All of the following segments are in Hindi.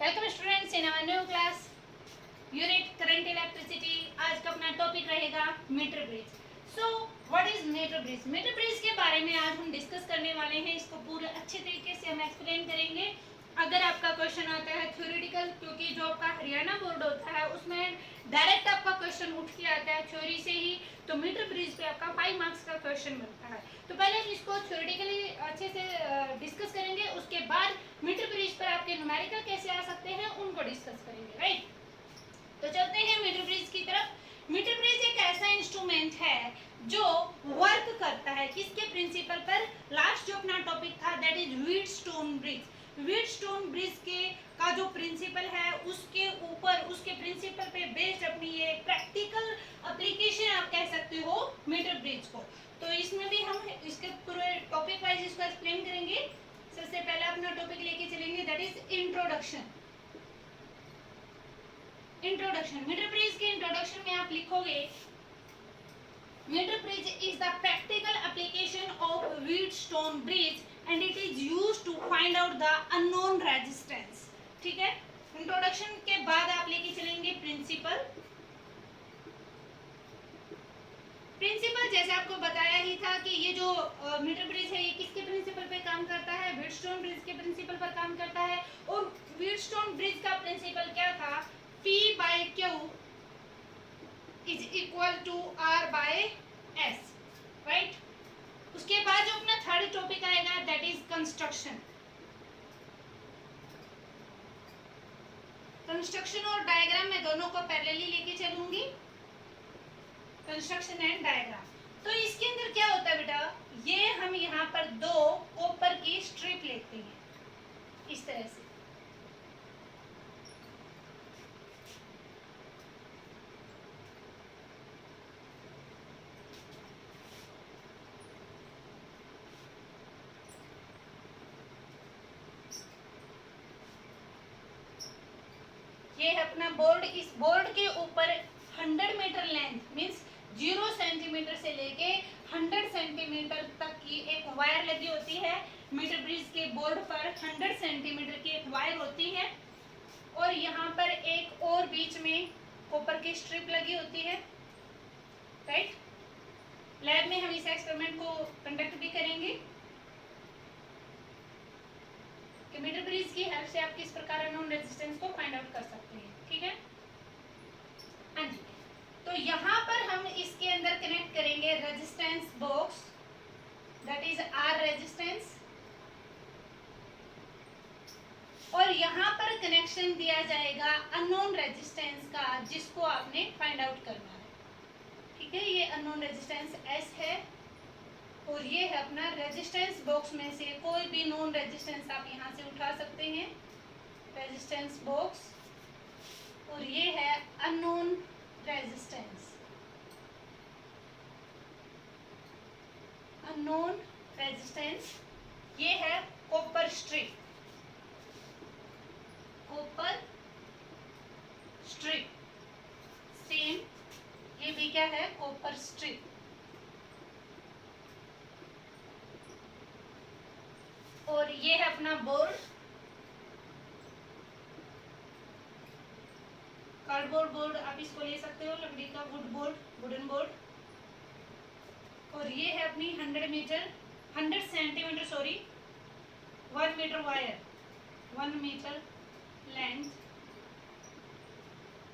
Welcome students in our new class unit current electricity. आज का अपना टॉपिक रहेगा metre bridge. So what is metre bridge? Metre bridge के बारे में आज हम डिस्कस करने वाले हैं। इसको पूरे अच्छे तरीके से हम एक्सप्लेन करेंगे। अगर आपका क्वेश्चन आता है थ्योरेटिकल, क्योंकि जो आपका हरियाणा बोर्ड होता है उसमें डायरेक्ट आपका क्वेश्चन उठ के आता है थ्योरी से ही, तो मीटर ब्रिज पे आपका 5 मार्क्स का क्वेश्चन बनता है। तो पहले हम इसको थ्योरेटिकली अच्छे से डिस्कस करेंगे, उसके बाद मीटर ब्रिज पर आपके न्यूमेरिकल कैसे आ सकते हैं उनको डिस्कस करेंगे। राइट, तो चलते हैं मीटर ब्रिज की तरफ। मीटर ब्रिज एक ऐसा इंस्ट्रूमेंट है जो वर्क करता है किसके प्रिंसिपल पर? लास्ट जो अपना टॉपिक था that is Wheatstone bridge. Wheatstone bridge के का जो प्रिंसिपल है उसके ऊपर, उसके प्रिंसिपल पे बेस्ड अपनी ये प्रैक्टिकल एप्लीकेशन आप कह सकते हो मीटर ब्रिज को। तो इसमें भी हम इसके पूरे टॉपिक वाइज इसको एक्सप्लेन करेंगे। सबसे पहले अपना टॉपिक लेके चलेंगे that is introduction. Introduction, metre bridge के इंट्रोडक्शन में आप लिखोगे metre bridge is the practical application of Wheatstone bridge and it is used to find out the unknown resistance। ठीक है, इंट्रोडक्शन के बाद आप लेके चलेंगे प्रिंसिपल। प्रिंसिपल जैसे आपको बताया ही था कि ये जो मीटर ब्रिज है ये किसके प्रिंसिपल पे काम करता है? व्हीटस्टोन ब्रिज के प्रिंसिपल पर काम करता है। और व्हीटस्टोन ब्रिज का प्रिंसिपल क्या था? P by Q is equal to R by S, right. उसके बाद जो अपना थर्ड टॉपिक आएगा दैट इज कंस्ट्रक्शन। कंस्ट्रक्शन और डायग्राम में दोनों को पैरेलली लेके चलूंगी, कंस्ट्रक्शन एंड डायग्राम। तो इसके अंदर क्या होता है बेटा, ये हम यहाँ पर दो कॉपर की स्ट्रिप लेते हैं इस तरह से। ये है अपना बोर्ड। इस बोर्ड के ऊपर 100 मीटर लेंथ मींस 0 सेंटीमीटर से लेके 100 सेंटीमीटर तक की एक वायर लगी होती है। मीटर ब्रिज के बोर्ड पर 100 सेंटीमीटर की एक वायर होती है और यहाँ पर एक और बीच में कॉपर की स्ट्रिप लगी होती है। राइट, लैब में हम इस एक्सपेरिमेंट को कंडक्ट भी करेंगे कि मीटर ब्रिज की हेल्प से आप किस प्रकार अननोन रेजिस्टेंस को फाइंड आउट कर सकते हैं। ठीक है, हाँ जी। तो यहाँ पर हम इसके अंदर कनेक्ट करेंगे resistance box that is R resistance, और यहाँ पर कनेक्शन दिया जाएगा अननोन रेजिस्टेंस का जिसको आपने फाइंड आउट करना है। ठीक है, ये अननोन रेजिस्टेंस एस है और ये है अपना रेजिस्टेंस बॉक्स में से कोई भी नॉन रेजिस्टेंस आप यहाँ से उठा सकते हैं, रेजिस्टेंस बॉक्स। और ये है अननोन रेजिस्टेंस, अननोन रेजिस्टेंस। ये है copper strip, copper strip. Same ये भी क्या है? Copper strip. और ये है अपना बोर्ड, कार्डबोर्ड बोर्ड आप इसको ले सकते हो, लकड़ी का वुड बोर्ड, वुडन बोर्ड। और ये है अपनी 100 centimetre sorry 1 metre wire, 1 metre length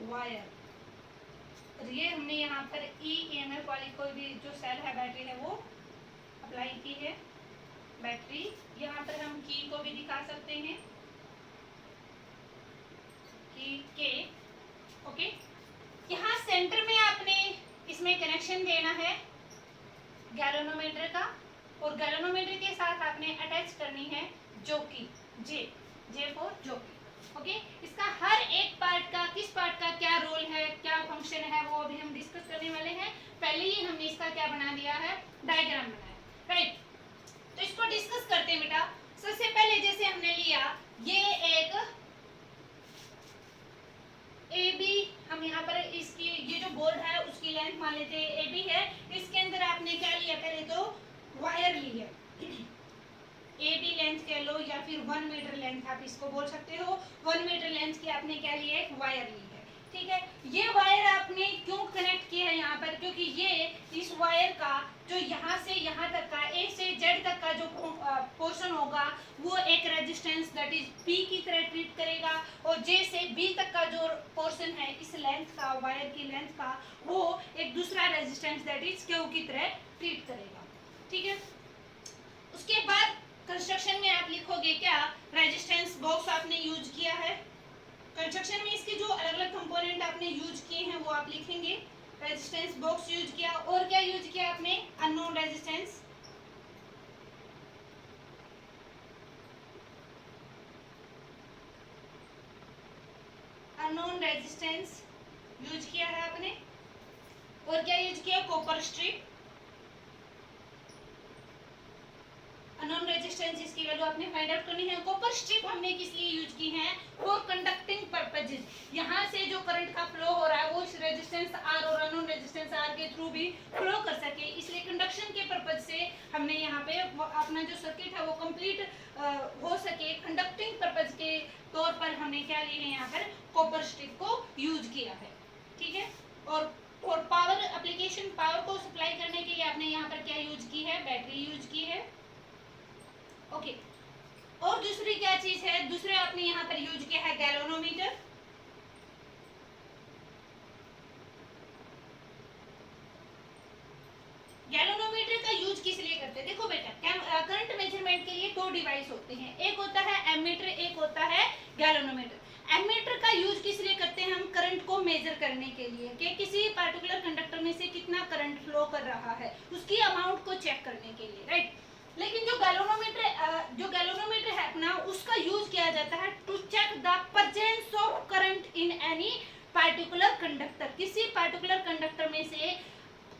wire. और ये हमने यहाँ पर EMF वाली कोई भी जो सेल है, बैटरी है, वो अप्लाई की है। बैटरी यहाँ पर हम की को भी दिखा सकते हैं, की के। ओके, यहाँ सेंटर में आपने इसमें कनेक्शन देना है गैल्वेनोमीटर का, और गैल्वेनोमीटर के साथ आपने अटैच करनी है jockey, J for jockey. Okay, इसका हर एक पार्ट का, किस पार्ट का क्या रोल है, क्या फंक्शन है, वो अभी हम डिस्कस करने वाले हैं। पहले ही हमने इसका क्या बना दिया है? डायग्राम बनाया। राइट, तो इसको डिस्कस करते हैं बेटा। सबसे पहले जैसे हमने लिया ये एक AB, हम यहाँ पर इसकी ये जो बोर्ड है उसकी लेंथ मान लेते हैं AB है। इसके अंदर आपने क्या लिया? पहले तो वायर ली है, AB लेंथ कह लो या फिर 1 मीटर मीटर लेंथ आप इसको बोल सकते हो। 1 मीटर लेंथ की आपने क्या लिया है, एक वायर ली है, ठीक है। ये वायर आपने क्यों कनेक्ट किया है यहाँ पर, क्योंकि ये इस वायर का जो यहाँ से यहाँ तक का ए से जेड तक का जो पोर्शन होगा वो एक रेजिस्टेंस दैट इज पी की तरह ट्रीट करेगा, और जे से बी तक का जो पोर्शन है इस लेंथ का, वायर की लेंथ का, वो एक दूसरा रेजिस्टेंस दैट इज क्यू की तरह ट्रीट करेगा, ठीक है। उसके बाद कंस्ट्रक्शन में आप लिखोगे क्या, रेजिस्टेंस बॉक्स आपने यूज किया है। कंस्ट्रक्शन में इसके जो अलग अलग कंपोनेंट आपने यूज किए हैं वो आप लिखेंगे। रेजिस्टेंस बॉक्स यूज किया, और क्या यूज किया आपने, unknown resistance, unknown resistance use किया है आपने, और क्या यूज किया, कॉपर स्ट्रिप। अननोन रेजिस्टेंस इसकी वैल्यू आपने फाइंड आउट करनी है। कॉपर स्ट्रिप हमने किस लिए यूज की है, फॉर कंडक्टिंग पर्पजेज, यहाँ से जो करंट का फ्लो हो रहा है वो इस रेजिस्टेंस आर और अननोन रेजिस्टेंस आर के थ्रू भी फ्लो कर सके, इसलिए कंडक्शन के पर्पज से हमने यहाँ पे अपना जो सर्किट है वो कंप्लीट हो सके, कंडक्टिंग पर्पज के तौर पर हमने क्या लिए है यहाँ पर, कॉपर स्ट्रिप को यूज किया है, ठीक है। और पावर एप्लीकेशन, पावर को सप्लाई करने के लिए आपने यहाँ पर क्या यूज की है, बैटरी यूज की है, ओके। और दूसरी क्या चीज है, दूसरे आपने यहाँ पर यूज किया है गैल्वेनोमीटर। गैल्वेनोमीटर का यूज किस लिए करते हैं, देखो बेटा, करंट मेजरमेंट के लिए दो डिवाइस होते हैं, एक होता है एमीटर, एक होता है गैल्वेनोमीटर। एमीटर का यूज किस लिए करते हैं, हम करंट को मेजर करने के लिए कि किसी पार्टिकुलर कंडक्टर में से कितना करंट फ्लो कर रहा है, उसकी अमाउंट को चेक करने के लिए, राइट। लेकिन जो गैल्वेनोमीटर है अपना, उसका यूज किया जाता है to check the presence of current in any particular conductor, किसी पार्टिकुलर कंडक्टर में से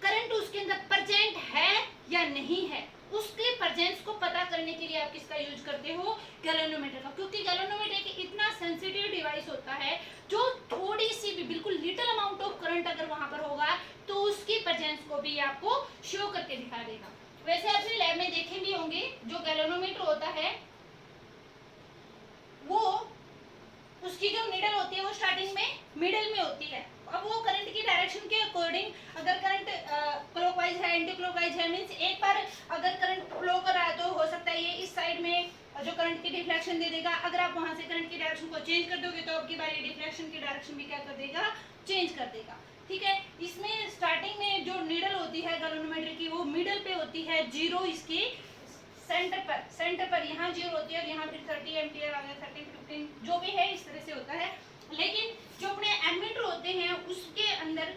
करंट उसके अंदर प्रेजेंट है या नहीं है, उसके प्रेजेंस को पता करने के लिए आप किसका यूज करते हो, गैल्वेनोमीटर का, क्योंकि गैल्वेनोमीटर एक इतना सेंसिटिव डिवाइस होता है जो थोड़ी सी भी, बिल्कुल लिटिल अमाउंट ऑफ करंट अगर वहां पर होगा तो उसकी प्रेजेंस को भी आपको शो करके दिखा देगा। वैसे आपने लैब में देखे भी होंगे, जो गैल्वेनोमीटर होता है वो, उसकी जो नीडल होती है वो स्टार्टिंग में मिडल में होती है। अब वो करंट की डायरेक्शन के अकॉर्डिंग, अगर करंट क्लॉकवाइज है, एंटी क्लॉकवाइज है, मींस एक बार अगर करंट फ्लो कर रहा है तो हो सकता है ये इस साइड में जो करंट की डिफ्लेक्शन दे देगा, अगर आप वहां से करंट की डायरेक्शन को चेंज कर दोगे तो आपकी बारी डिफ्लेक्शन की डायरेक्शन भी क्या कर देगा, चेंज कर देगा, ठीक है। इसमें स्टार्टिंग में जो नीडल होती है गैल्वेनोमीटर की वो मिडल पे होती है, जीरो इसकी सेंटर पर यहाँ जीरो होती है, और यहाँ फिर 30 एम्पियर आ गया, 30 15 जो भी है इस तरह से होता है। लेकिन जो अपने एमीटर होते हैं उसके अंदर,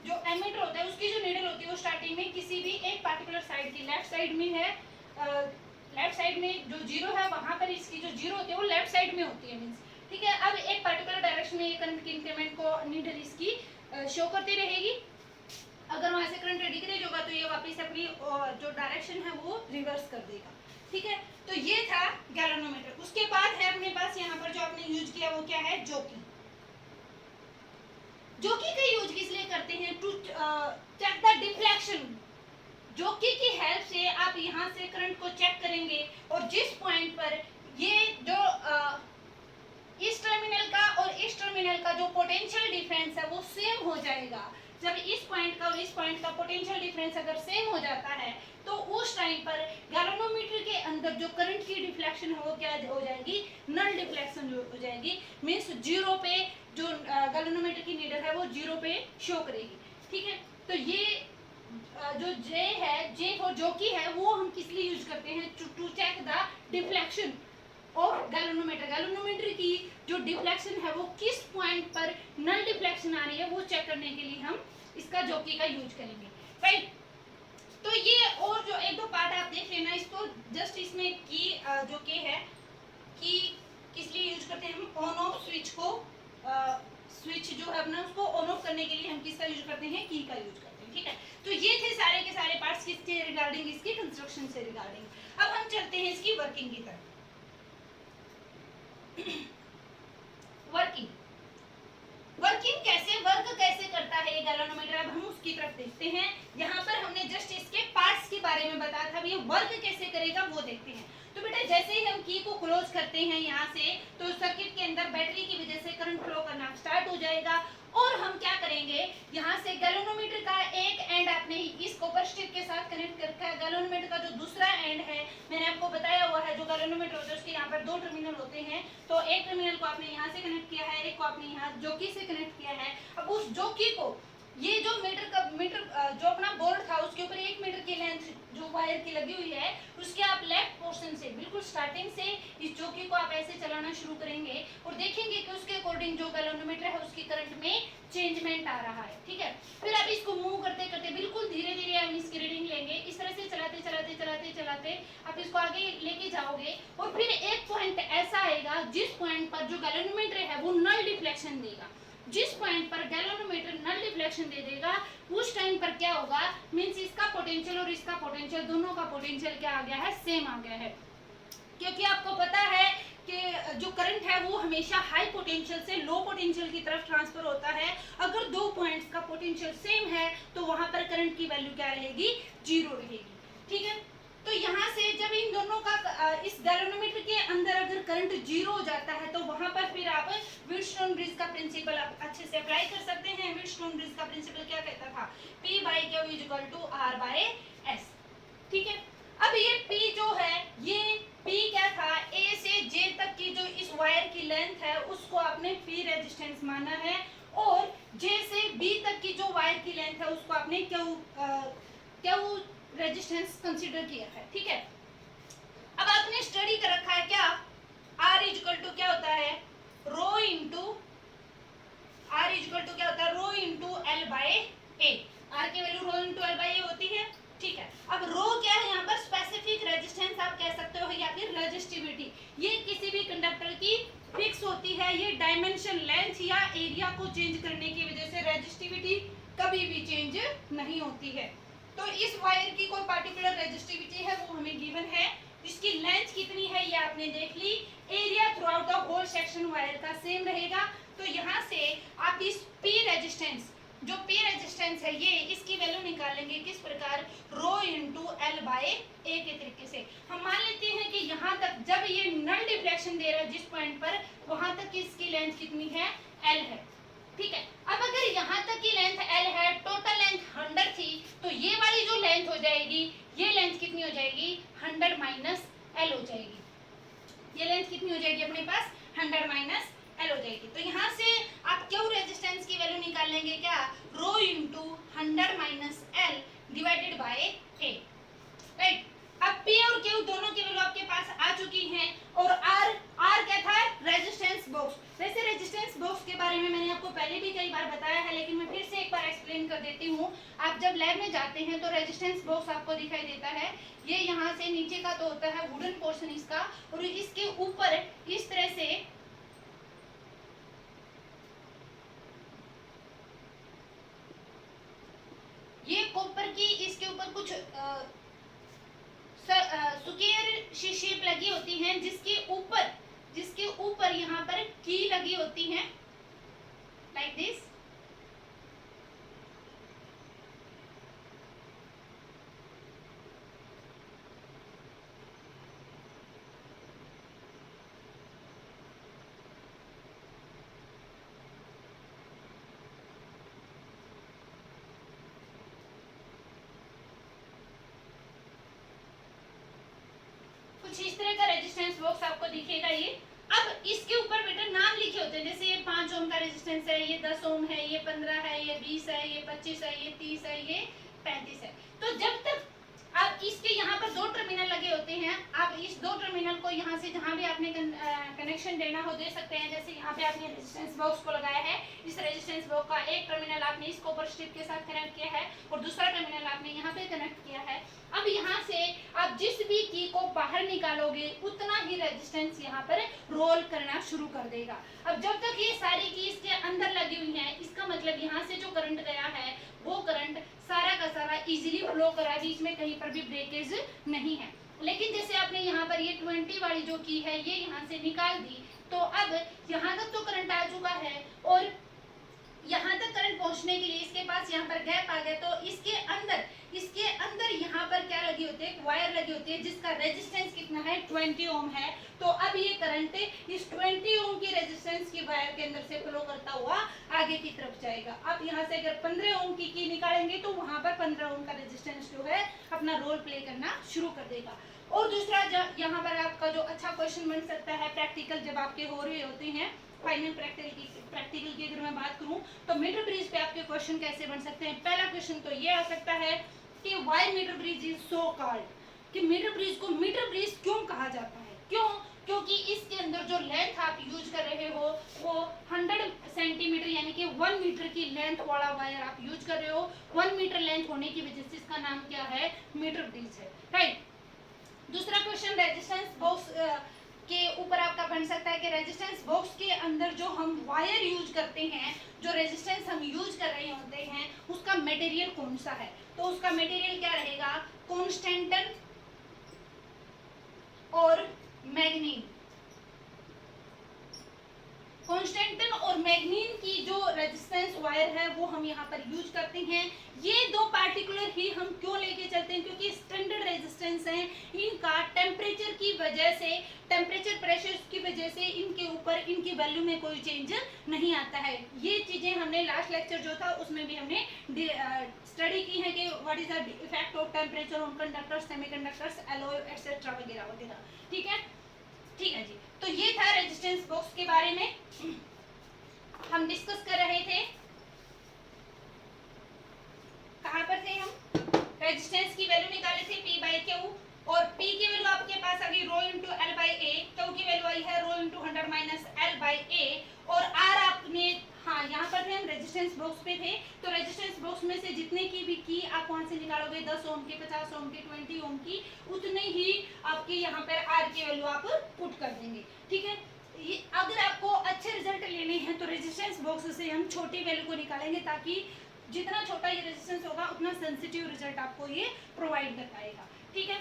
जो एमीटर होता है उसकी जो नीडल होती है वो स्टार्टिंग में किसी भी एक पार्टिकुलर साइड की, लेफ्ट साइड में है, लेफ्ट साइड में जो जीरो है वहां पर इसकी जो जीरो होती है वो लेफ्ट साइड में होती है, मींस, ठीक है। अब एक पार्टिकुलर डायरेक्शन में ये करंट की इंक्रीमेंट को नीडल इसकी शो करती रहेगी, अगर वहां से करंट डिक्रीज होगा तो ये वापस अपनी जो डायरेक्शन है वो रिवर्स कर देगा, ठीक है। तो ये था गैल्वेनोमीटर। उसके बाद है अपने पास यहाँ पर जो आपने यूज किया वो क्या है, जॉकी। जॉकी का यूज किस लिए करते हैं, to check the deflection. Jockey की हेल्प से आप यहाँ से करंट को चेक करेंगे, और जिस पॉइंट पर ये जो इस टर्मिनल का और इस टर्मिनल का जो पोटेंशियल डिफरेंस है वो सेम हो जाएगा, जब इस पॉइंट का और इस पॉइंट का पोटेंशियल डिफरेंस अगर सेम हो जाता है तो उस टाइम पर गैल्वेनोमीटर के अंदर जो करंट की डिफ्लेक्शन है वो क्या हो जाएगी, नल डिफ्लेक्शन हो जाएगी, मींस जीरो पे जो गैल्वेनोमीटर की नीडल है वो जीरो पे शो करेगी, ठीक है। तो ये जो जे है, जे फॉर जॉकी है, वो हम किस लिए यूज करते हैं, to check the deflection of galvanometer. Galvanometer की जो डिफ्लेक्शन है वो किस पॉइंट पर नल डिफ्लेक्शन आ रही है वो चेक करने के लिए हम इसका जॉकी का यूज करेंगे, राइट। तो ये और जो एक दो पार्ट आप देख लेना इसको, जस्ट इसमें की जो के है कि किस लिए यूज करते हैं हम, ऑन ऑफ स्विच को, स्विच जो है अपना उसको ऑन ऑफ करने के लिए हम किसका यूज करते हैं, की का यूज करते हैं, ठीक है। तो ये थे सारे के सारे पार्ट्स किसके रिगार्डिंग, इसकी कंस्ट्रक्शन से रिगार्डिंग। अब हम चलते हैं इसकी वर्किंग की तरफ। वर्किंग कैसे, वर्क कैसे करता है ये गैल्वेनोमीटर, अब हम उसकी तरफ देखते हैं। यहाँ पर हमने जस्ट इसके पार्ट्स के बारे में बताया था, ये वर्क कैसे करेगा वो देखते हैं। तो बेटा जैसे ही हम की को क्लोज करते हैं यहाँ से, तो सर्किट के अंदर बैटरी की वजह से करंट फ्लो करना स्टार्ट हो जाएगा। और हम क्या करेंगे, यहाँ से गैल्वेनोमीटर का एक एंड आपने इस कॉपर स्ट्रिप के साथ कनेक्ट कर रखा है। गैल्वेनोमीटर का जो दूसरा एंड है, मैंने आपको बताया हुआ है, जो गैल्वेनोमीटर होता है उसके यहाँ पर 2 टर्मिनल होते हैं। तो एक टर्मिनल को आपने यहाँ से कनेक्ट किया है, एक को आपने यहाँ जॉकी से कनेक्ट किया है। अब उस जॉकी को, ये जो मीटर जो अपना बोर्ड था उसके ऊपर 1 मीटर की लेंथ जो वायर की लगी हुई है, उसके आप लेफ्ट पोर्शन से बिल्कुल स्टार्टिंग से इस चौकी को आप ऐसे चलाना शुरू करेंगे और देखेंगे कि उसके अकॉर्डिंग जो गैल्वेनोमीटर है उसकी करंट में चेंजमेंट आ रहा है। ठीक है, फिर आप इसको मूव करते करते बिल्कुल धीरे धीरे आप इसकी रीडिंग लेंगे। इस तरह से चलाते चलाते चलाते चलाते आप इसको आगे लेके जाओगे और फिर एक पॉइंट ऐसा आएगा जिस पॉइंट पर जो गैल्वेनोमीटर है वो नल डिफ्लेक्शन देगा। जिस पॉइंट पर गैल्वेनोमीटर नल डिफ्लेक्शन दे देगा उस टाइम पर क्या होगा, मींस इसका पोटेंशियल और इसका पोटेंशियल, दोनों का पोटेंशियल क्या आ गया है, सेम आ गया है। क्योंकि आपको पता है कि जो करंट है वो हमेशा हाई पोटेंशियल से लो पोटेंशियल की तरफ ट्रांसफर होता है। अगर 2 पॉइंट्स का पोटेंशियल सेम है तो वहां पर करंट की वैल्यू क्या रहेगी, 0 रहेगी। ठीक है, तो यहाँ से जब इन दोनों का इस गैल्वेनोमीटर के अंदर अगर करंट 0 हो जाता है तो वहां पर फिर आप व्हीटस्टोन ब्रिज का प्रिंसिपल आप अच्छे से अप्लाई कर सकते हैं। व्हीटस्टोन ब्रिज का प्रिंसिपल क्या कहता था, P/Q = R/S। ठीक है, अब ये P जो है, ये P क्या था, A से J तक की जो इस वायर की लेंथ है उसको आपने P रेजिस्टेंस माना है और J से B तक की जो वायर की लेंथ है उसको आपने Q रेजिस्टेंस कंसीडर किया है। ठीक है, अब आपने स्टडी कर रखा है क्या, R क्या होता है, रो इंटू L/A। R की वैल्यू रो इंटू L/A होती है। ठीक है, अब रो क्या है यहाँ पर, स्पेसिफिक रेजिस्टेंस आप कह सकते हो या फिर रेजिस्टिविटी। ये किसी भी कंडक्टर की फिक्स होती है, ये डायमेंशन, लेंथ या एरिया को चेंज करने की वजह से रेजिस्टिविटी कभी भी चेंज नहीं होती है। तो इस वायर की कोई पार्टिकुलर रेजिस्टिविटी है वो हमें गिवन है, इसकी लेंथ कितनी है ये आपने देख ली, area throughout the whole section wire का सेम रहेगा। तो यहाँ से आप इस P रेजिस्टेंस, जो P रेजिस्टेंस है ये, इसकी वैल्यू निकालेंगे किस प्रकार, रो इंटू L/A के तरीके से। हम मान लेते हैं कि यहाँ तक जब ये नल डिफ्लेक्शन दे रहा है जिस पॉइंट पर, वहां तक इसकी लेंथ कितनी है, L है। ठीक है, अब अगर यहाँ तक की लेंथ L है, टोटल लेंथ 100 थी, तो ये वाली जो लेंथ हो जाएगी, ये लेंथ कितनी हो जाएगी, 100 माइनस L हो जाएगी। ये लेंथ कितनी हो जाएगी अपने पास, 100 माइनस L हो जाएगी। तो यहाँ से आप क्यू रेजिस्टेंस की वैल्यू निकाल लेंगे क्या, rho into 100 minus L divided by A। Right, अब P और Q दोनों की वैल्यू आपके पास आ चुकी हैं और R क्या था, रेजिस्टेंस बॉक्स। वैसे रेजिस्टेंस बॉक्स के बारे में मैंने आपको पहले भी कई बार बताया है, लेकिन मैं फिर से एक बार एक्सप्लेन कर देती हूँ। आप जब लैब में जाते हैं तो रेजिस्टेंस बॉक्स आपको दिखाई देता है, ये यहाँ से नीचे का तो होता है वुडन पोर्शन इसका, और इसके ऊपर इस तरह से ये कॉपर की, इसके ऊपर कुछ स्क्वायर सी शेप लगी होती हैं जिसके ऊपर यहाँ पर की लगी होती है, लाइक दिस। कुछ इस तरह का रेजिस्टेंस बॉक्स आपको दिखेगा ये। अब इसके ऊपर बेटा नाम लिखे होते हैं, जैसे ये 5 ओम का रेजिस्टेंस है, ये 10 ओम है, ये 15 है, ये 20 है, ये 25 है, ये 30 है, ये 35 है। तो जब तक आप इसके यहाँ पर 2 टर्मिनल लगे होते हैं, आप इस 2 टर्मिनल को यहाँ से जहाँ भी आपने कनेक्शन देना हो दे सकते हैं। जैसे यहाँ पे आपने रेजिस्टेंस बॉक्स को लगाया है, इस रेजिस्टेंस बॉक्स का एक टर्मिनल आपने इस कॉपर स्ट्रिप के साथ कनेक्ट किया है और दूसरा टर्मिनल आपने यहाँ पे कनेक्ट किया है। अब यहाँ से आप जिस भी की को बाहर निकालोगे उतना ही रेजिस्टेंस यहाँ पर रोल करना शुरू कर देगा। अब जब तक ये सारी की इसके अंदर लगी हुई है, इसका मतलब यहाँ से जो करंट गया है वो करंट सारा का सारा इजीली फ्लो करा, बीच में कहीं पर भी ब्रेकेज नहीं है। लेकिन जैसे आपने यहाँ पर ये 20 वाली जो की है ये यहाँ से निकाल दी, तो अब यहाँ तक तो करंट आ चुका है और यहाँ तक करंट पहुंचने के लिए इसके पास यहाँ पर गैप आ गया, तो इसके अंदर यहाँ पर क्या लगी होती है, वायर लगी होती है जिसका रेजिस्टेंस कितना है, 20 ओम है। तो अब ये करंट इस 20 ओम की रेजिस्टेंस की वायर के अंदर से फ्लो करता हुआ आगे की तरफ जाएगा। अब यहाँ से अगर 15 ओम की निकालेंगे तो वहां पर 15 ओम का रेजिस्टेंस जो है अपना रोल प्ले करना शुरू कर देगा। और दूसरा यहाँ पर आपका जो अच्छा क्वेश्चन बन सकता है प्रैक्टिकल जब आपके हो रहे होते हैं, फाइनल प्रैक्टिकल की अगर मैं बात करूं तो मीटर ब्रिज पे आपके क्वेश्चन कैसे बन सकते हैं। पहला क्वेश्चन तो ये आ सकता है कि why metre bridge is so called, कि मीटर ब्रिज को मीटर ब्रिज क्यों कहा जाता है, क्यों, क्योंकि इसके अंदर जो लेंथ आप यूज कर रहे हो वो 100 सेंटीमीटर यानी कि 1 मीटर की लेंथ वाला वायर आप यूज कर रहे हो। 1 मीटर लेंथ होने की वजह से इसका नाम क्या है, मीटर ब्रिज है, राइट। दूसरा क्वेश्चन रेजिस्टेंस बॉक्स के ऊपर आपका बन सकता है कि रेजिस्टेंस बॉक्स के अंदर जो हम वायर यूज करते हैं, जो रेजिस्टेंस हम यूज कर रहे होते हैं उसका मटेरियल कौन सा है। तो उसका मटेरियल क्या रहेगा, कॉन्स्टेंटन और मैग्नीन। कॉन्स्टेंटन और मैग्नीन की जो रेजिस्टेंस वायर है वो हम यहाँ पर यूज करते हैं। ये दो पार्टिकुलर ही हम क्यों लेके चलते हैं, क्योंकि स्टैंडर्ड रेजिस्टेंस है, इनका टेम्परेचर की वजह से, टेम्परेचर प्रेशर की वजह से इनके ऊपर इनकी वैल्यू में कोई चेंज नहीं आता है। ये चीजें हमने लास्ट लेक्चर जो था उसमें भी हमने स्टडी की है कि what is the effect of temperature on conductors, semiconductors, alloy etcetera वगैरह वगैरह, ठीक है, ठीक है जी। तो ये था रेजिस्टेंस बॉक्स के बारे में हम डिस्कस कर रहे थे। कहां पर थे हम, रेजिस्टेंस की वैल्यू निकाले थे P बाई Q, और P की वैल्यू आपके पास आ गई rho into L by A, Q की वैल्यू आई है rho into 100 minus L by A, और R आपने, हाँ यहाँ पर थे हम रेजिस्टेंस बॉक्स पे थे, तो रेजिस्टेंस बॉक्स में से जितने की भी की आप वहां से निकालोगे 10 ओम की, 50 ओम की, 20 ओम की, उतने ही आपके यहाँ पर R की वैल्यू आप पुट कर देंगे, ठीक है। अगर आपको अच्छे रिजल्ट लेने हैं तो रेजिस्टेंस बॉक्स से हम छोटी वैल्यू को निकालेंगे, ताकि जितना छोटा ये रेजिस्टेंस होगा उतना सेंसिटिव रिजल्ट आपको ये प्रोवाइड कर पाएगा, ठीक है।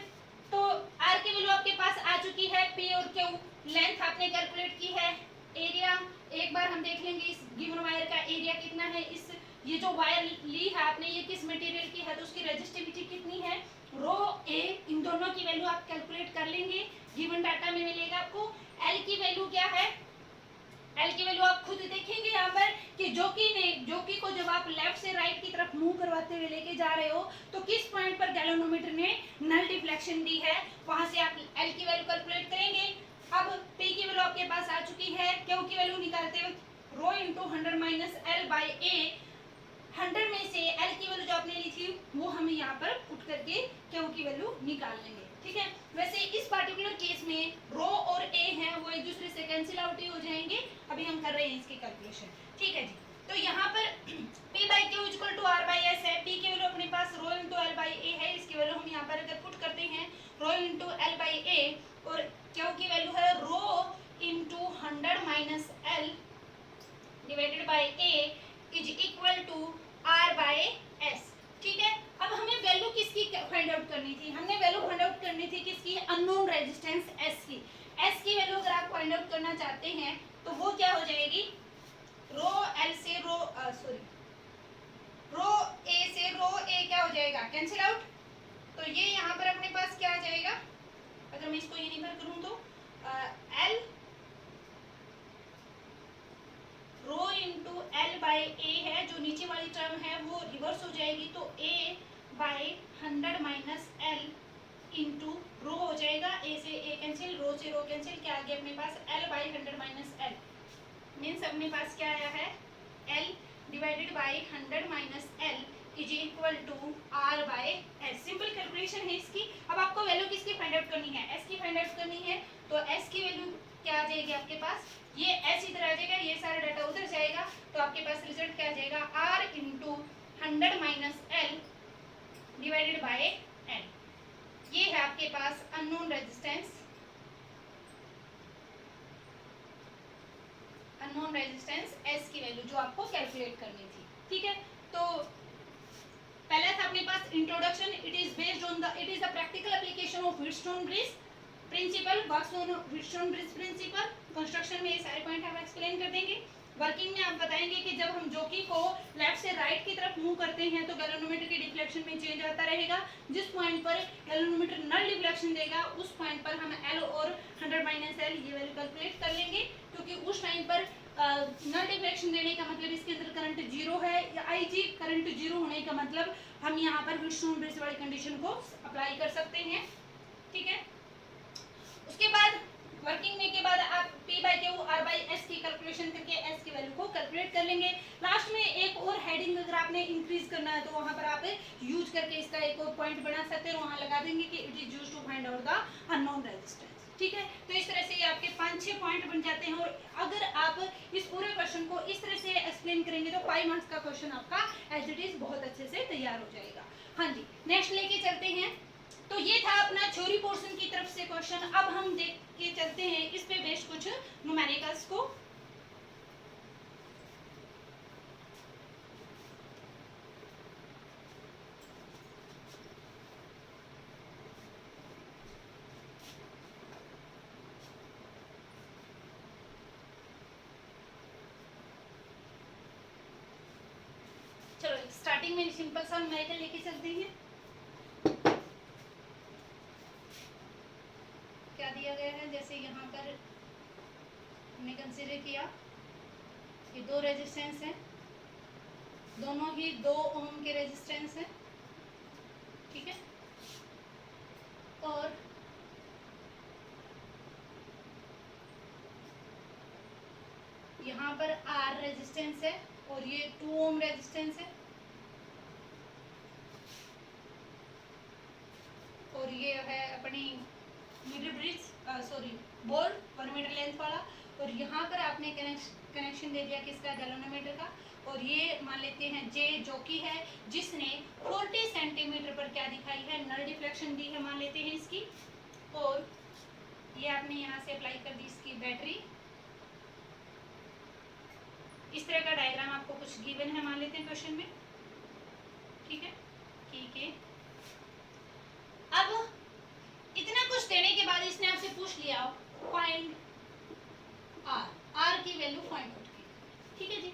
तो R की वैल्यू आपके पास आ चुकी है, P और Q, लेंथ आपने कैलकुलेट की है, एरिया एक बार हम देख लेंगे इस गिवन वायर का एरिया कितना है। इस ये जो वायर ली है आपने ये किस मटेरियल की है, तो उसकी रेजिस्टिविटी कितनी है, रो ए, इन दोनों की वैल्यू आप कैलकुलेट कर लेंगे, गिवन डाटा में मिलेगा आपको। एल की वैल्यू क्या है, एल की वैल्यू आप खुद देखेंगे यहाँ पर कि जोकी को जब आप लेफ्ट से राइट की तरफ मूव करवाते हुए लेके जा रहे हो तो किस पॉइंट पर गैल्वेनोमीटर ने नल डिफ्लेक्शन दी है, वहां से आप एल की वैल्यू कैलकुलेट करेंगे। अब P की वैल्यू आपके पास आ चुकी है, Q की वैल्यू निकालते वक्त रो इंटू 100 माइनस एल बाई ए, 100 में से L की वैल्यू जो आपने ली थी वो हम यहाँ पर पुट करके Q की वैल्यू निकाल लेंगे, ठीक है। वैसे इस पार्टिकुलर केस में रो और A हैं वो एक दूसरे से कैंसिल आउट ही हो जाएंगे, अभी हम कर रहे हैं इसकी कैलकुलेशन, ठीक है जी। तो यहाँ पर P by Q equal to R by S है, P की वैल्यू अपने पास rho into L by A है, इसकी वैल्यू हम यहाँ पर अगर पुट करते हैं rho into L by A, और Q की वैल्यू है rho into 100 minus L divided by A is equal to R by S, ठीक है। अब हमें वैल्यू किसकी फाइंड आउट करनी थी, हमने वैल्यू फाइंड आउट करनी थी किसकी, अननोन रेजिस्टेंस S की। S की वैल्यू अगर आप फाइंड आउट करना चाहते हैं तो वो क्या हो जाएगी, रो L से रो रो A से रो A क्या हो जाएगा, कैंसिल आउट। तो ये यहाँ पर अपने पास क्या आ जाएगा, अगर मैं इसको यहीं पर करूँ तो L rho into L by A है, जो नीचे वाली टर्म है वो रिवर्स हो जाएगी, तो A by 100 minus L into rho हो जाएगा, A से A कैंसिल, रो से रो कैंसिल, क्या आ गया अपने पास L by 100 minus L, means अपने पास क्या आया है L divided by 100 minus L is equal to R by S। Simple calculation है इसकी। अब आपको वैल्यू किसकी फाइंड आउट करनी है, S की फाइंड आउट करनी है, तो S की वैल्यू क्या आ जाएगी आपके पास, ये S इधर आ जाएगा, ये सारा डाटा उधर जाएगा, तो आपके पास रिजल्ट क्या आ जाएगा R into 100 minus L divided by L. ये है आपके पास unknown resistance, unknown resistance S की वैल्यू जो आपको कैलकुलेट करनी थी, ठीक है। तो पहला था अपने पास introduction, it is based on the, it is the practical application of Wheatstone bridge principle, works on Wheatstone bridge principle. Construction में ये सारे पॉइंट हम एक्सप्लेन कर देंगे। वर्किंग में आप बताएंगे कि जब हम जॉकी को लेफ्ट से राइट की तरफ मूव करते हैं तो गैल्वेनोमीटर की डिफ्लेक्शन में चेंज आता रहेगा। जिस पॉइंट पर गैल्वेनोमीटर नल डिफ्लेक्शन देगा उस पॉइंट पर हम एल और 100 माइनस एल ये वैल्यू कैलकुलेट कर लेंगे, क्योंकि उस टाइम पर नल डिफ्लेक्शन देने का मतलब इसके अंदर करंट जीरो है, या आईजी करंट जीरो होने का मतलब हम यहाँ पर व्हीटस्टोन ब्रिज वाली कंडीशन को अप्लाई कर सकते हैं। ठीक है, उसके बाद वर्किंग में के बाद आप P by Q R by S की कैलकुलेशन करके S की वैल्यू को कैलकुलेट कर लेंगे। लास्ट में एक और हेडिंग अगर आपने इंक्रीज करना है तो वहां पर आप यूज करके इसका एक और पॉइंट बना सकते हैं, वहां लगा देंगे कि it is used to find out the unknown resistance. ठीक है, तो इस तरह से ये आपके 5-6 पॉइंट बन जाते हैं, और अगर आप इस पूरे क्वेश्चन को इस तरह से एक्सप्लेन करेंगे तो 5 मार्क्स का क्वेश्चन आपका एज इट इज बहुत अच्छे से तैयार हो जाएगा। हाँ जी, नेक्स्ट लेके चलते हैं। तो ये था अपना थ्योरी पोर्शन की तरफ से क्वेश्चन। अब हम देख के चलते हैं इस पे बेस्ड कुछ न्यूमेरिकल्स को। चलो स्टार्टिंग में सिंपल सा न्यूमेरिकल लेके चलते हैं। क्या दिया गया है, जैसे यहाँ पर हमने कंसीडर किया कि दो रेजिस्टेंस हैं, दोनों ही 2 ओम के रेजिस्टेंस हैं। ठीक है, और यहाँ पर R रेजिस्टेंस है और ये 2 ओम रेजिस्टेंस है, और ये है अपनी metre bridge sorry board 1 metre length वाला, और यहाँ पर आपने कनेक्शन दे दिया किसका, गैल्वेनोमीटर का। और ये मान लेते हैं जे जॉकी है जिसने 40 सेंटीमीटर पर क्या दिखाई है, नल डिफ्लेक्शन दी है मान लेते हैं इसकी, और ये आपने यहाँ से अप्लाई कर दी इसकी बैटरी। इस तरह का डायग्राम आपको कुछ गिवन है मान लेते हैं क्वेश्चन में। ठीक है, ठीक है। अब इतना कुछ देने के बाद इसने आपसे पूछ लिया फाइंड आर की वैल्यू फाइंड आउट की। ठीक है जी,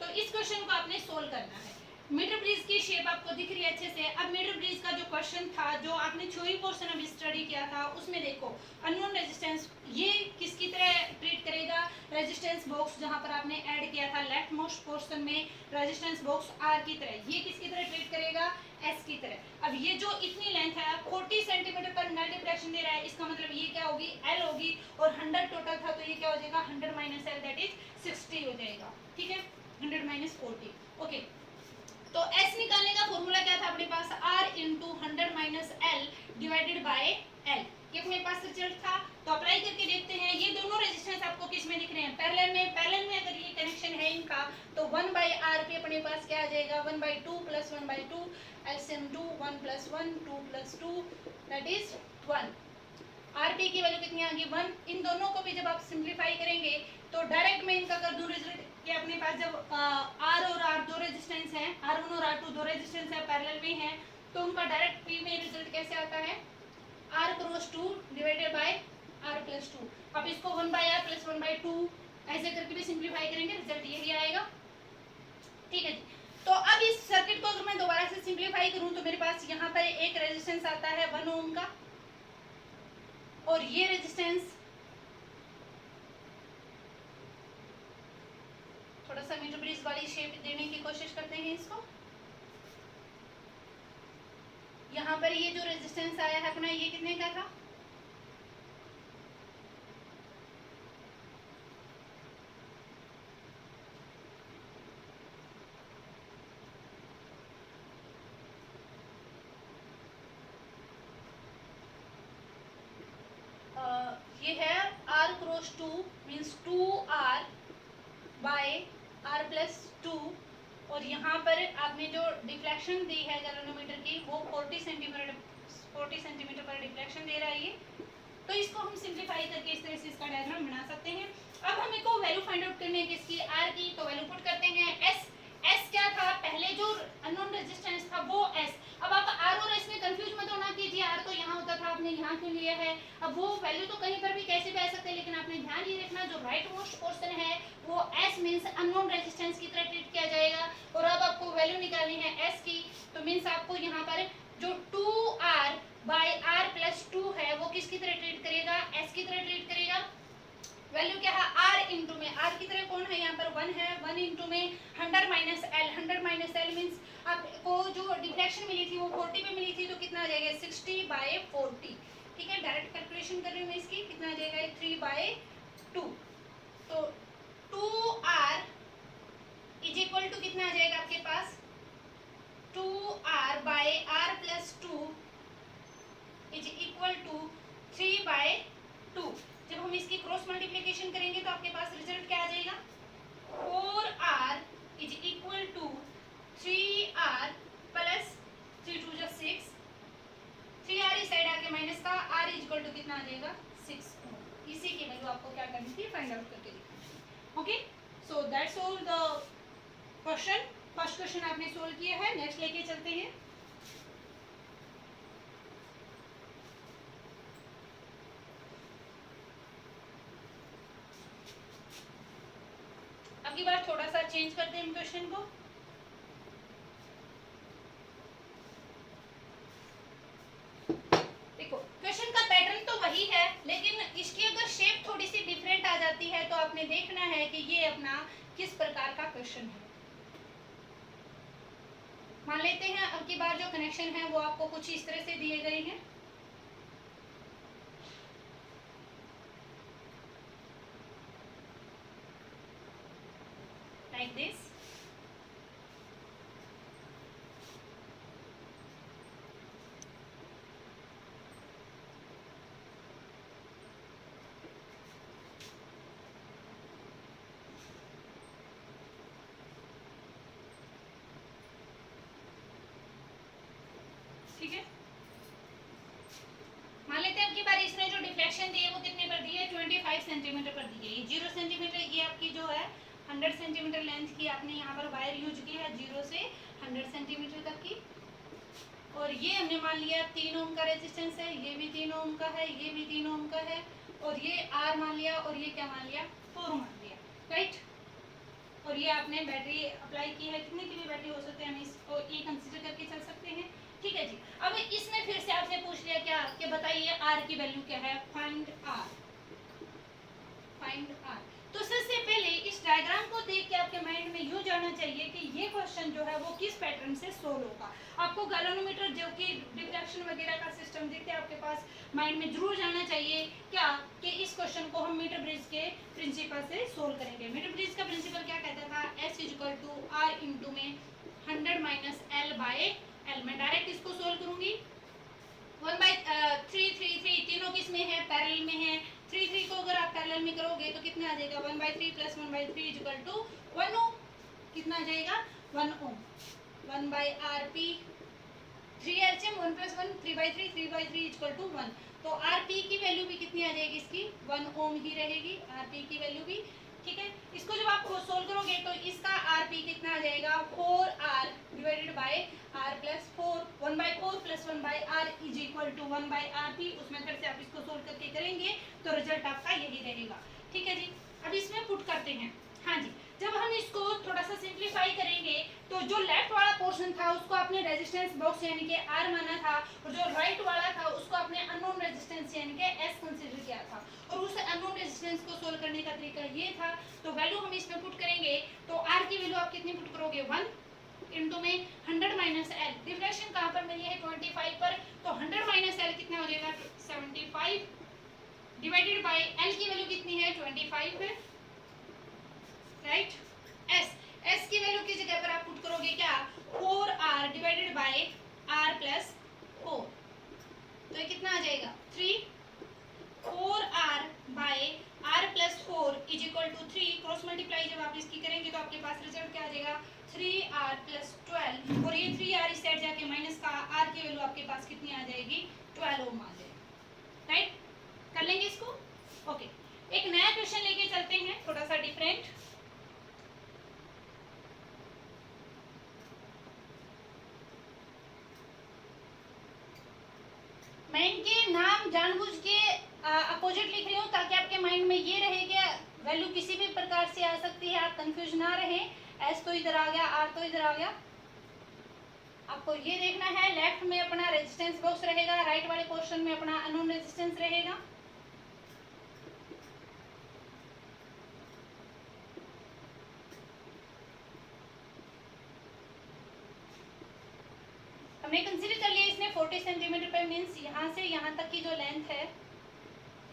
तो इस क्वेश्चन को आपने सोल्व करना है। मीटर ब्रिज की शेप आपको दिख रही है अच्छे से। अब मीटर ब्रिज का जो क्वेश्चन था जो आपने थ्योरी पोर्शन अभी स्टडी किया था उसमें देखो अननोन रेजिस्टेंस ये किसकी तरह ट्रीट करेगा, रेजिस्टेंस बॉक्स जहां पर आपने ऐड किया था लेफ्ट मोस्ट पोर्शन में रेजिस्टेंस बॉक्स आर की तरह, ये किसकी तरह ट्रीट करेगा, एस की तरह। अब ये जो इतनी लेंथ है 40 सेंटीमीटर पर नल डिफ्लेक्शन दे रहा है, इसका मतलब ये क्या होगी, एल होगी, और 100 टोटल था तो ये क्या हो जाएगा 100 माइनस एल दैट इज 60 हो जाएगा। ठीक है, 100 माइनस 40। ओके, तो S निकालने का फॉर्मूला क्या था अपने पास, R into 100 minus L divided by L. ये अपने पास रिजल्ट था, तो अप्लाई करके देखते हैं। ये दोनों रेजिस्टेंस आपको किस में दिख रहे हैं, पैरेलल में। पैरेलल में अगर ये कनेक्शन है इनका तो 1 बाई आर पे अपने पास क्या आ जाएगा, 1/2 plus 1/2 LCM 2 1 plus 1 2 plus 2 that is 1। R P की वैल्यू कितनी आ गई 1। इन दोनों को भी जब आप सिंप्लीफाई करेंगे तो डायरेक्ट में इनका कर दूं रिजल्ट कि अपने पास जब आर और आर दो रेजिस्टेंस हैं, R1 और R2 दो रेजिस्टेंस है पैरेलल में है, तो उनका डायरेक्ट पी में रिजल्ट कैसे आता है, R cross 2 divided by R plus 2। अब इसको 1 बाय R प्लस 1/2 ऐसे करके भी सिंप्लीफाई करेंगे, रिजल्ट यही आएगा। ठीक है जी, तो अब इस सर्किट को अगर मैं दोबारा से सिंप्लीफाई करूं तो मेरे पास यहाँ पर एक रेजिस्टेंस आता है 1 ओम का, और ये रेजिस्टेंस थोड़ा सा मीटर ब्रिज वाली शेप देने की कोशिश करते हैं इसको। यहाँ पर ये जो रेजिस्टेंस आया है अपना ये कितने का था, ये है R cross 2 means 2R by R plus 2, और यहाँ पर आपने जो डिफ्लेक्शन दी है गैल्वेनोमीटर की वो 40 सेंटीमीटर पर डिफ्लेक्शन दे रहा है ये। तो इसको हम सिंप्लीफाई करके इस तरह से इसका डायग्राम बना सकते हैं। अब हमें को वैल्यू फाइंड आउट करनी है किसकी, R की, तो वैल्यू पुट करते हैं। S क्या था, पहले जो अननोन रेजिस्टेंस था वो S। अब आप R और S में कंफ्यूज मत होना कीजिए, R तो यहाँ होता था आपने यहाँ क्यों लिया है। अब वो वैल्यू तो कहीं पर भी कैसे भी आ सकते हैं, लेकिन आपने ध्यान ये रखना जो राइट मोस्ट पोर्शन है वो S मीन्स अननोन रेजिस्टेंस की तरह ट्रीट किया जाएगा। और अब आपको वैल्यू निकालनी है S की, तो मीन्स आपको यहाँ पर जो 2R बाई R प्लस 2 है वो किसकी तरह ट्रीट करेगा, S की तरह ट्रीट करेगा। वैल्यू क्या है, R इंटू में, R की तरह कौन है यहाँ पर 1 है, 1 इंटू में 100 minus L, 100 minus L means आपको जो डिफ्लेक्शन मिली थी वो 40 पे मिली थी, तो कितना आ जाएगा 60 बाई 40। ठीक है, डायरेक्ट कैलकुलेशन कर रही हूँ मैं इसकी, कितना आ जाएगा 3 बाई 2। तो 2R इज इक्वल टू कितना आ जाएगा आपके पास 2R by R plus 2 is equal to 3 by 2। जब हम इसकी क्रॉस मल्टीप्लिकेशन करेंगे तो आपके पास रिजल्ट क्या आ जाएगा 4R is equal to 3R plus 3 2 जा 6, 3R इस साइड आके माइनस का, R इज इक्वल टू कितना आ जाएगा 6। इसी की वैल्यू आपको क्या करनी थी, फाइंड आउट करके दिखाना। Okay, so that's all the question. First question आपने सोल्व किया है, नेक्स्ट लेके चलते हैं। अब की बार थोड़ा सा चेंज करते हैं क्वेश्चन को। देखो क्वेश्चन का पैटर्न तो वही है, लेकिन इसकी अगर शेप थोड़ी सी डिफरेंट आ जाती है तो आपने देखना है कि ये अपना किस प्रकार का क्वेश्चन है। मान लेते हैं अब की बार जो कनेक्शन है वो आपको कुछ इस तरह से दिए गए हैं। Like this. ठीक है, मान लेते हैं अब की बार इसने जो डिफ्लेक्शन दी है वो कितने पर दी है 25 सेंटीमीटर पर दी है। ये 0 सेंटीमीटर ये आपकी जो है 100 सेंटीमीटर लेंथ की आपने यहाँ पर वायर यूज की है, 0 से 100 सेंटीमीटर तक की। और ये हमने मान लिया 3 ओम का रेजिस्टेंस है, ये भी 3 ओम का है, ये भी 3 ओम का है, और ये R मान लिया, और ये क्या मान लिया 4 मान लिया, राइट। और ये आपने बैटरी अप्लाई की है, कितने की भी बैटरी हो सकते हैं, हम इसको ये कंसीडर करके चल सकते हैं। ठीक है जी, अब इसने फिर से आपसे पूछ लिया क्या कि बताइए R की वैल्यू क्या है, फाइंड R, फाइंड R। तो सबसे पहले इस डायग्राम को देख के आपके माइंड में यूं जाना चाहिए कि ये क्वेश्चन जो है वो किस पैटर्न से सोल्व होगा। आपको गैल्वेनोमीटर जो कि डिफ्लेक्शन वगैरह का सिस्टम देखते हैं आपके पास माइंड में जरूर जाना चाहिए क्या कि इस क्वेश्चन को हम मीटर ब्रिज के प्रिंसिपल से सोल्व करेंगे। मीटर ब्रिज का प्रिंसिपल क्या कहता था, S equal to R into में 100 माइनस L बाय L। मैं डायरेक्ट इसको सोल्व करूंगी। 1/3 तीनों किस में है, पैरेलल में है। 3 को अगर आप पैरेलल में करोगे तो कितना आ जाएगा 1/3 प्लस 1/3 इक्वल टू 1 ओम। कितना आ जाएगा 1 ओम। 1/RP 3 LCM 1 + 1 3/3 3/3 equal to 1। तो RP की वैल्यू भी कितनी आ जाएगी, इसकी 1 ओम ही रहेगी RP की वैल्यू भी। ठीक है, इसको जब आप सोल्व करोगे तो इसका RP कितना आ जाएगा 4R divided by R plus 4। 1/4 plus 1/R is equal to 1/RP। उस मेथड से आप इसको सोल्व करके करेंगे तो रिजल्ट आपका यही रहेगा। ठीक है जी, अब इसमें पुट करते हैं। हाँ जी, जब हम इसको थोड़ा सा सिंप्लीफाई करेंगे तो जो लेफ्ट वाला पोर्शन था उसको आपने रेजिस्टेंस बॉक्स यानी कि R माना था, और जो राइट वाला था उसको आपने अननोन रेजिस्टेंस यानी कि S कंसीडर किया था। और उस अननोन रेजिस्टेंस को सोल्व करने का तरीका ये था। तो वैल्यू हम इसमें पुट करेंगे तो R की वैल्यू आप कितनी पुट करोगे 1 इंटू में 100 माइनस एल। डिफ्लेक्शन कहाँ पर मिली है 25 पर, तो 100 माइनस एल कितना हो जाएगा 75 डिवाइडेड बाय एल की वैल्यू कितनी है 25 है, राइट। एस की वैल्यू की जगह पर आप पुट करोगे क्या 4R divided by R plus 4। तो ये कितना आ जाएगा 3। 4R by R plus 4 is equal to 3। Cross multiply जब आप इसकी करेंगे तो आपके पास रिजल्ट क्या आ जाएगा 3R प्लस 12। और ये 3R इस साइड जाके माइनस का R की वैल्यू आपके पास कितनी आ जाएगी 12 ओम आ जाएगी, राइट। कर लेंगे इसको। ओके, एक नया क्वेश्चन लेके चलते हैं थोड़ा सा डिफरेंट। मैं इनके नाम जानबूझ के अपोजिट लिख रही हूँ ताकि आपके माइंड में ये रहे कि वैल्यू किसी भी प्रकार से आ सकती है, आप कंफ्यूज ना रहें। एस तो इधर आ गया, आर तो इधर आ गया। आपको ये देखना है, लेफ्ट में अपना रेजिस्टेंस बॉक्स रहेगा, राइट वाले पोर्शन में अपना अननोन रेजिस्टेंस रहेगा। हमने कंसीडर कर लिया इसमें 40 सेंटीमीटर पर, मीन्स यहाँ से यहाँ तक की जो लेंथ है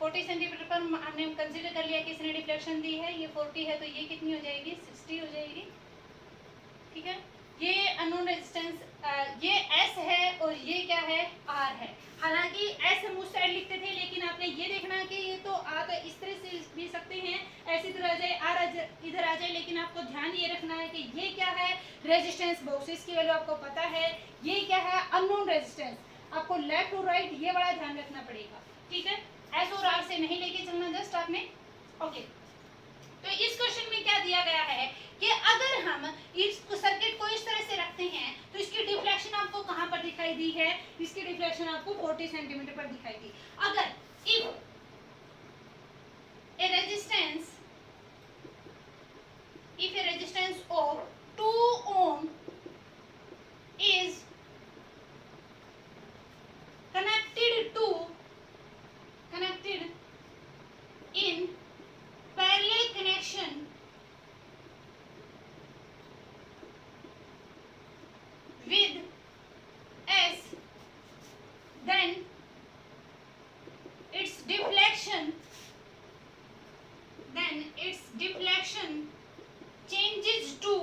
40 सेंटीमीटर पर हमने कंसीडर कर लिया कि इसने डिफ्लेक्शन दी है। ये 40 है तो ये कितनी हो जाएगी, 60 हो जाएगी। ठीक है, ये अननोन रेजिस्टेंस ये एस है और ये क्या है, आर है। हालांकि एस हम उस साइड लिखते थे, लेकिन आपने ये देखना कि ये तो आ तो इस तरह से भी सकते हैं, ऐसी तरह आ जाए, आर इधर आ जाए, लेकिन आपको ध्यान ये रखना है कि ये क्या है, रेजिस्टेंस बॉक्स, इसकी वैल्यू आपको पता है। ये क्या है, अननोन रेजिस्टेंस। आपको लेफ्ट और राइट ये वाला ध्यान रखना पड़ेगा। ठीक है, एस और आर से नहीं लेके चलना जस्ट आपने। ओके, तो इस क्वेश्चन में क्या दिया गया है कि अगर हम इस सर्किट को इस तरह से रखते हैं तो इसकी डिफ्लेक्शन आपको कहां पर दिखाई दी है, इसकी डिफ्लेक्शन आपको 40 सेंटीमीटर पर दिखाई दी। अगर if A resistance of 2 ohm is connected in parallel connection with S, then its deflection changes to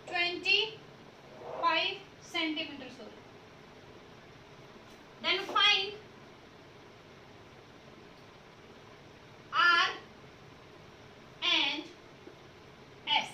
25 centimeters. Then find R and S.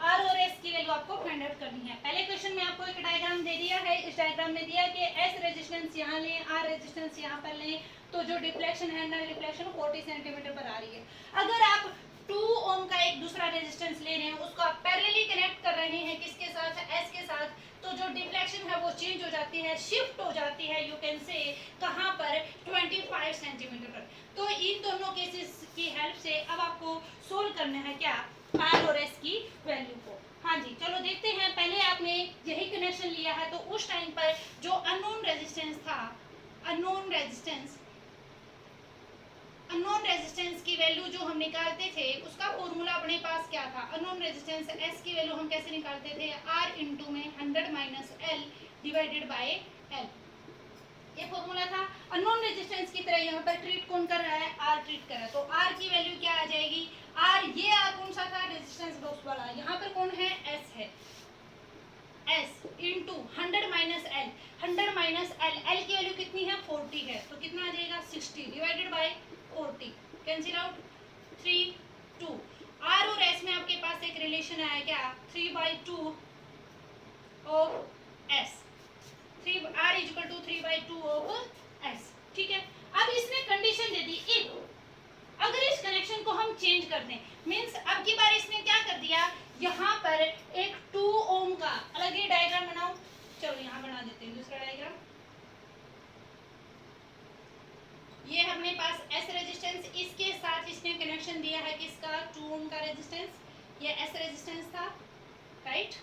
R और S की वैल्यू आपको फाइंड आउट करनी है। पहले क्वेश्चन में आपको एक डायग्राम दे दिया है, इस डायग्राम में दिया कि S रेजिस्टेंस यहाँ लें, R रेजिस्टेंस यहाँ पर लें, तो जो डिफ्लेक्शन है, नल डिफ्लेक्शन 40 सेंटीमीटर पर आ रही है। अगर आप 2 ओम का एक दूसरा रेजिस्टेंस ले रहे हैं, उसको आप पैरेलली कनेक्ट कर रहे हैं, किसके साथ, S के साथ, तो जो डिफ्लेक्शन है वो चेंज हो जाती है, शिफ्ट हो जाती है, यू कैन से कहां पर, 25 सेंटीमीटर पर। तो इन दोनों केसेस की हेल्प से अब आपको सोल्व करना है क्या, आर और एस की वैल्यू को। हाँ जी, चलो देखते हैं। पहले आपने यही कनेक्शन लिया है, तो उस टाइम पर जो अननोन रेजिस्टेंस था, अननोन रेजिस्टेंस की वैल्यू जो हम निकालते थे, उसका फॉर्मूला अपने पास क्या था, अननोन रेजिस्टेंस एस की वैल्यू हम कैसे निकालते थे, आर इंटू में 100 minus L divided by L, ये फॉर्मूला था। अननोन रेजिस्टेंस की तरह यहाँ पर ट्रीट कौन कर रहा है, आर ट्रीट कर रहा है, तो आर की वैल्यू क्या आ जाएगी, आर, ये आर कौन सा था, रेजिस्टेंस बॉक्स वाला, यहाँ पर कौन है, एस है, S into 100 minus L, 100 minus L, L की वैल्यू कितनी है, 40 है, तो कितना आ जाएगा, 60 divided by 40, cancel out, 3 2। R और एस में आपके पास एक रिलेशन आया क्या, 3/2 of S, 3 R is equal to 3/2 of S. ठीक है, अब इसने कंडीशन दे दी, इफ अगर इस कनेक्शन को हम चेंज कर दें, मींस अब की बार इसने क्या कर दिया, यहाँ पर एक 2 ओम का अलग ही डायग्राम बनाओ। चलो यहाँ बना देते हैं दूसरा डायग्राम। ये अपने पास एस रेजिस्टेंस, इसके साथ इसने कनेक्शन दिया है किसका, 2 ओम का रेजिस्टेंस, ये एस रेजिस्टेंस था, राइट।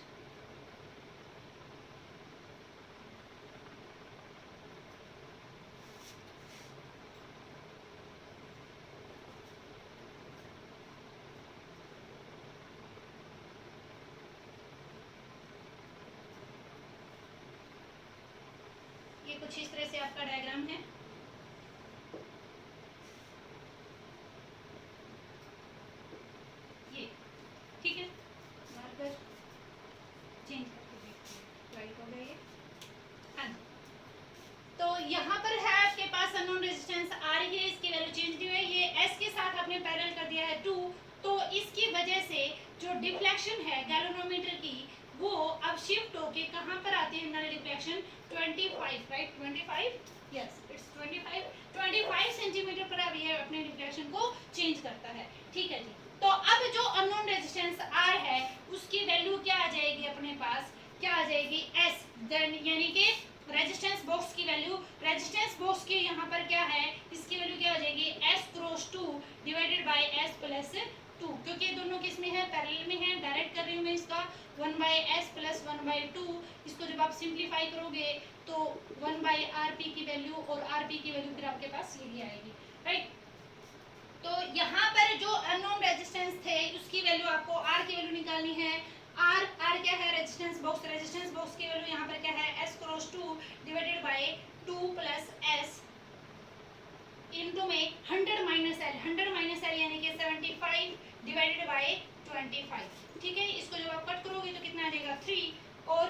ये कुछ इस तरह से आपका डायग्राम है। ये ठीक है, बार-बार चेंज करके देखते हैं, राइट हो गया ये। हाँ, तो यहाँ पर है आपके पास अननोन रेजिस्टेंस आ रही है, इसकी वैल्यू चेंज नहीं हुई है, ये एस के साथ आपने पैरेलल कर दिया है 2, तो इसकी वजह से जो डिफ्लेक्शन है गैल्वेनोमीटर की, वो अब शिफ्ट होके कहाँ पर आती है, null deflection 25, right, 25, yes it's 25 centimetre पर अब ये अपने डिफ्लेक्शन को चेंज करता है। ठीक है जी, तो अब जो अननोन रेजिस्टेंस आर है उसकी वैल्यू क्या आ जाएगी, अपने पास क्या आ जाएगी, एस, यानी कि रेजिस्टेंस बॉक्स की वैल्यू, रेजिस्टेंस बॉक्स की यहाँ पर क्या है, इसकी वैल्यू क्या हो जाएगी, s cross 2 divided by s plus 2, क्योंकि ये दोनों किस में है, पैरेलल में है। डायरेक्ट कर रही हूँ मैं इसका 1/s प्लस 1/2, इसको जब आप सिंप्लीफाई करोगे तो 1/rp की वैल्यू और rp की वैल्यू फिर आपके पास यही आएगी, राइट। तो यहाँ पर जो अननोन रेजिस्टेंस थे उसकी वैल्यू आपको r की वैल्यू निकालनी है। r क्या है, रेजिस्टेंस बॉक्स, रेजिस्टेंस बॉक्स की वैल्यू यहाँ पर क्या है, s cross 2 divided by 2 plus s into में 100 माइनस l, 100 माइनस l यानी कि 75 डिवाइडेड बाय 25, ठीक है। इसको जब आप कट करोगे तो कितना आ जाएगा 3, और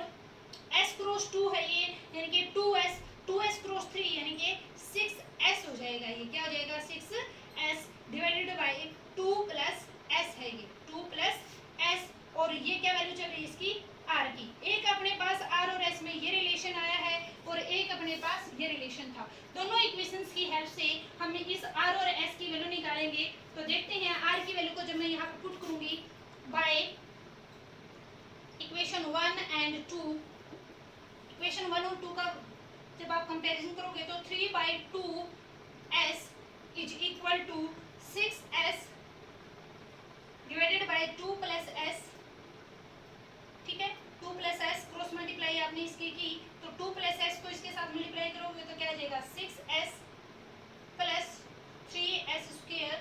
s क्रॉस 2 है ये यानी कि 2s क्रॉस 3 यानी कि 6s हो जाएगा, ये क्या हो जाएगा 6s divided by 2 plus s है, ये 2 प्लस s, और ये क्या वैल्यू चल रही है इसकी r की। एक अपने पास r और s में ये रिलेशन आया है और एक अपने पास ये रिलेशन था। दोनों इक्वेशंस की हेल्प से हम इस r और s की वैल्यू निकालेंगे। तो देखते हैं r की वैल्यू को जब मैं यहाँ पे पुट करूंगी बाय इक्वेशन 1 एंड 2, इक्वेशन 1 और 2 का जब आप कंपैरिजन करोगे तो 3/2s is equal to 6s divided by 2 plus s, ठीक है। 2 प्लस s क्रॉस मल्टीप्लाई आपने इसकी की तो 2 प्लस s को इसके साथ मल्टीप्लाई करोगे तो क्या आ जाएगा 6s plus 3s square,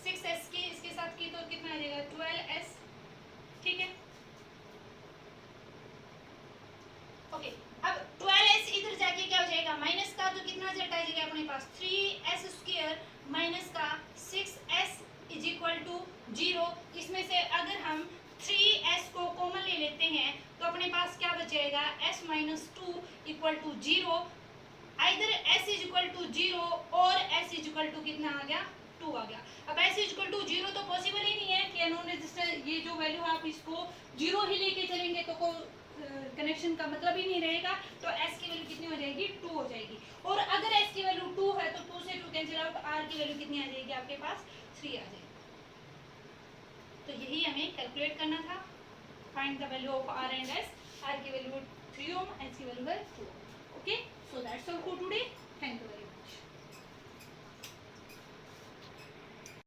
6s की इसके साथ की तो कितना आ जाएगा 12s, ठीक है। ओके, अब 12s इधर जाके क्या हो जाएगा माइनस का, तो कितना रिजल्ट आ जाएगा अपने पास 3s स्क्वायर माइनस का 6s इज इक्वल टू 0। इसमें से अगर हम 3s को कॉमन ले लेते हैं तो अपने पास क्या बचेगा s minus 2 equal to 0, either s is equal to 0 और s इज इक्वल टू कितना आ गया 2 आ गया। अब s इज इक्वल टू 0 तो पॉसिबल ही नहीं है कि अननोन रेजिस्टर ये जो वैल्यू है आप इसको 0 ही लेके चलेंगे तो कनेक्शन का मतलब ही नहीं रहेगा। तो s की वैल्यू कितनी हो जाएगी 2 हो जाएगी, और अगर s की वैल्यू 2 है तो 2 से 2 कैंसिल आउट, r की वैल्यू कितनी आ जाएगी आपके पास 3 आ जाएगी। तो यही हमें कैलकुलेट करना था, find the value of r and s, r की वैल्यू 3 ओम, s की वैल्यू है 2। Okay, so that's all for today.